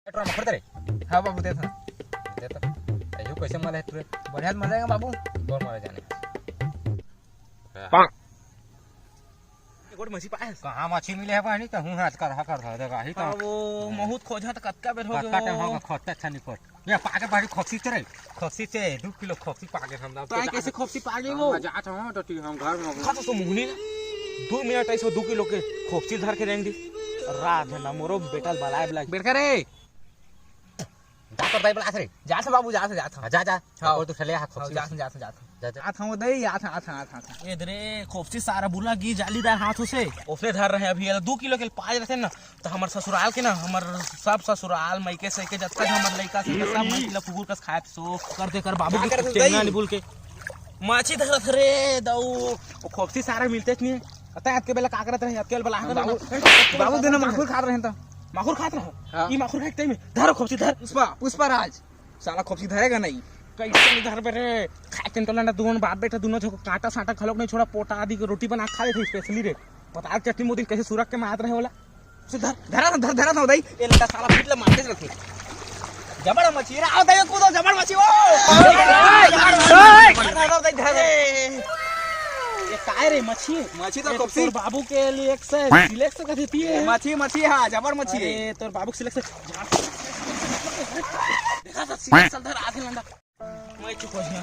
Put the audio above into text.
Petrol मखर रे। हाँ बाबू दे था दे तो अयो कैसे माले है तू बढ़िया मजा आएगा बाबू। बोल मारे जाने पांग गोड़ मछली पास कहां मछली मिले है पानी कहूं हाथ कर देगा ही तो वो बहुत खोजा त कतका बेर हो का टाइम होगा खोते अच्छा नहीं खोट ये पाके बाड़ी खोसी चरे खोसी से 2 किलो खोसी पाके हम तो कैसे खोपसी पा गई वो जात हम तो हम घर में खा तो मुंगनी 2 मिनट ऐसे 2 किलो के खोपसी धर के रेंग दी रात है ना मोरो बेटल बलाए ब्लैक बैठ करे जा कर दाई बला रे जा से बाबू जा जा और तू चले हा खोसी जा जा था वो दई आ था इधरे खोपसी सारा बुला गी जालीदार हाथों से उसने धर रहे अभी 2 किलो के पाज रहते ना तो हमर ससुराल के ना हमर सब ससुराल मायके से के जत्ता हमर लइका से सब महिला कुकुर कस खाए सो करते कर बाबू के चेंगा नहीं बोल के माछी धरत रे दऊ खोपसी सारा मिलते नहीं अतः आपके बेला का करत रहे आपके बेला बाबू दिन माखुर खात रहे त माखुर खात रहे ई माखुर खाते में धर खोपसी धर पुष्पराज साला खोपसी धरेगा नहीं कैसे नहीं धर बेरे खाते तो लंडा दोनों बाप बेटा दोनों जो कांटा साटा खलोक नहीं छोड़ा पोटा आदि की रोटी बना खा थे स्पेशली रे पता चटनी मोदी कैसे सुरख के मार रहे होला से धरा था दई ये लंडा साला फिटले मारते रखे जबड़ मछली रे आओ दई कूदो जबड़ मछली ओ ये काय रे मछली तो खोपसी बाबू के लिए एक से सिलेक्ट से कहती है मछली हां जबड़ मछली अरे तोर बाबू के सिलेक्ट देखा था सिलेक्ट धर आधे लंडा मैं चुप हो गया